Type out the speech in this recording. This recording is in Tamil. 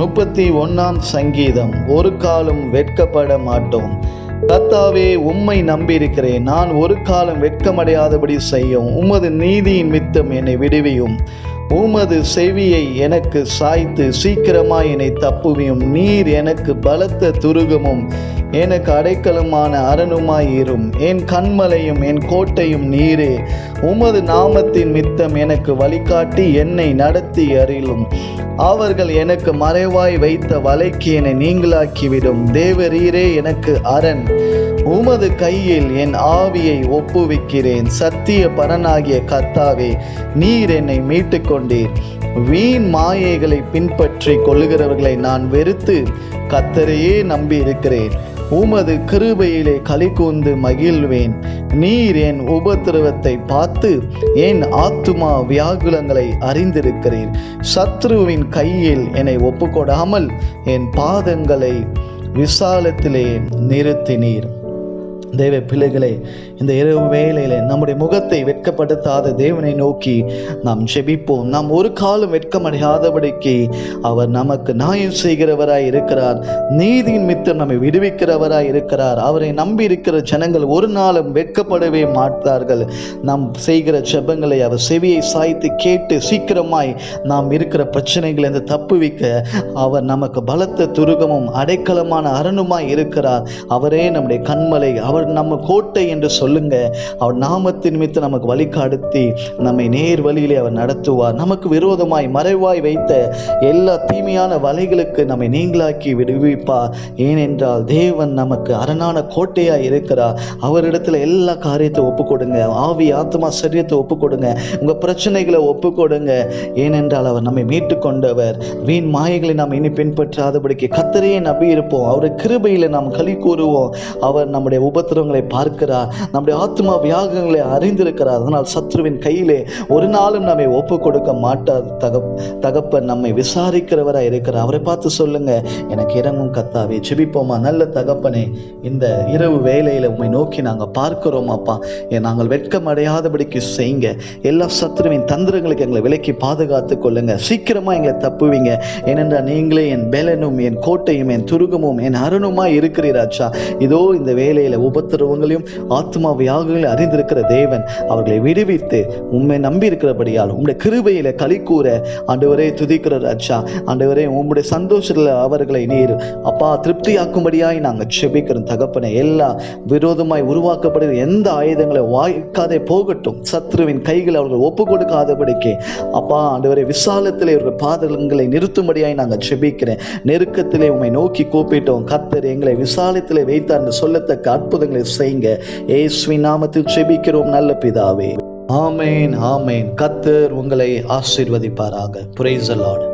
31 சங்கீதம். ஒரு காலம் வெட்கப்பட மாட்டோம். கர்த்தாவே, உம்மை நம்பியிருக்கிறேன். நான் ஒரு காலம் வெட்கமடையாதபடி செய்யும். உமது நீதியின் மித்தம் என்னை விடுவியும். உமது செவியை எனக்கு சாய்த்து சீக்கிரமாய் என்னை தப்புவியும். நீர் எனக்கு பலத்த துருகமும் எனக்கு அடைக்கலமான அரணுமாயிரும். என் கண்மலையும் என் கோட்டையும் நீரே. உமது நாமத்தின் மித்தம் எனக்கு வழிகாட்டி என்னை நடத்தி அருளும். அவர்கள் எனக்கு மறைவாய் வைத்த வலைக்கு என்னை நீங்களாக்கிவிடும். தேவரீரே எனக்கு அரண். உமது கையில் என் ஆவியை ஒப்புவிக்கிறேன். சத்திய பரனாகிய கர்த்தாவே, நீர் என்னை மீட்டு கொண்டீர். வீண் மாயைகளை பின்பற்றி கொள்ளுகிறவர்களை நான் வெறுத்து கர்த்தரையே நம்பி இருக்கிறேன். உமது கிருபையிலே களிகூர்ந்து மகிழ்வேன். நீர் என் உபத்திரவத்தை பார்த்து என் ஆத்துமா வியாகுலங்களை அறிந்திருக்கிறீர். சத்ருவின் கையில் என்னை ஒப்புக்கொடாமல் என் பாதங்களை விசாலத்திலே நிறுத்தினீர். தேவ பிள்ளைகளே, இந்த இரவு வேளையில நம்முடைய முகத்தை வெட்கப்படுத்தாத தேவனை நோக்கி நாம் ஜெபிப்போம். நாம் ஒரு காலம் வெட்கமடையாதபடிக்கு அவர் நமக்கு நியாயம் செய்கிறவராய் இருக்கிறார். நீதியின் மித்தம் நம்மை விடுவிக்கிறவராய் இருக்கிறார். அவரை நம்பி இருக்கிற ஜனங்கள் ஒரு நாளும் வெட்கப்படவே மாட்டார்கள். நாம் செய்கிற ஜெபங்களை அவர் செவியை சாய்த்து கேட்டு சீக்கிரமாய் நாம் இருக்கிற பிரச்சனைகளை இந்த தப்புவிக்க அவர் நமக்கு பலத்த துருகமும் அடைக்கலமான அரணுமாய் இருக்கிறார். அவரே நம்முடைய கண்மலை, அவர் நம்ம கோட்டை என்று சொல்லுங்க. அவர் நாமத்தின் நிமித்தம் நமக்கு வழிகாட்டி நம்மை நேர் வழியிலே அவர் நடத்துவார். நமக்கு விரோதமாய் மறைவாய் வைத்த எல்லா தீமையான வலைகளுக்கு நம்மை நீங்களாக்கி விடுவிப்பார். ஏனென்றால் தேவன் நமக்கு அரணான கோட்டையாய் இருக்கிறார். அவரிடத்துல எல்லா காரியத்தை ஒப்பு கொடுங்க. ஆவி ஆத்மா சரீரத்தை ஒப்பு கொடுங்க. உங்க பிரச்சனைகளை ஒப்பு கொடுங்க. ஏனென்றால் அவர் நம்மை மீட்டு கொண்டவர். வீண் மாயைகளை நாம் இனி பின்பற்றாதபடிக்கு கர்த்தரையே நம்பி இருப்போம். அவருடைய கிருபையில நாம் களி கூறுவோம். அவர் நம்முடைய உபத்திரவங்களை பார்க்கிறார். நம்முடைய ஆத்மா வியாகங்களை அறிந்திருக்கிறார். அதனால் சத்ருவின் கையிலே ஒரு நாளும் நம்மை ஒப்பு கொடுக்க மாட்டார். தகப்பன் நம்மை விசாரிக்கிறவராய் இருக்கிறார். அவரை பார்த்து சொல்லுங்க, எனக்கு இறங்கும் கர்த்தாவே. ஜெபிப்போமா? நல்ல தகப்பனே, இந்த இரவு வேளையில உம்மை நோக்கி நாங்கள் பார்க்கிறோம் அப்பா. நாங்கள் வெட்கம் அடையாதபடிக்கு செய்யுங்க. எல்லா சத்ருவின் தந்திரங்களுக்கு எங்களை விலக்கி பாதுகாத்து கொள்ளுங்க. சீக்கிரமா எங்களை தப்புவீங்க. ஏனென்றால் நீங்களே என் பெலனும் என் கோட்டையும் என் துருகமும் என் அருணுமாய் இருக்கிறீராச்சா. இதோ இந்த வேளையில உபத்திரவங்களையும் ஆத்மா வியாகுகளையும் அறிந்திருக்கிற தேவன் அவர்களை விடுவித்து உம்மை நம்பி இருக்கிறபடியால் உம்முடைய கிருபையில களி கூற ஆண்டவரே துதிக்கிற ராஜா. ஆண்டவரே, உம்முடைய சந்தோஷத்துல அவர்களை நீர் அப்பா திருப்தியாக்கும்படியாய் நாங்கள் ஜெபிக்கிறோம் தகப்பனே. எல்லா விரோதமாய் உருவாக்கப்படுகிற எந்த ஆயுதங்களை வாய்க்காதே போகட்டும். சத்ருவின் கைகளை அவர்கள் ஒப்பு கொடுக்காதபடிக்கு அப்பா ஆண்டவரே, விசாலத்திலே இவர்கள் பாதங்களை நிறுத்தும்படியாய் நாங்கள் ஜெபிக்கிறேன். நெருக்கத்திலே உம்மை நோக்கி கூப்பிட்டோம். கர்த்தர் எங்களை விசாலத்திலே வைத்தார் என்று சொல்லத்தக்க அற்புதங்களை செய்யுங்க. இயேசுவின் நாமத்தில் ஜெபிக்கிறோம் நல்ல பிதாவே. ஆமென், ஆமென். கர்த்தர் உங்களை ஆசீர்வதிப்பாராக. Praise the Lord.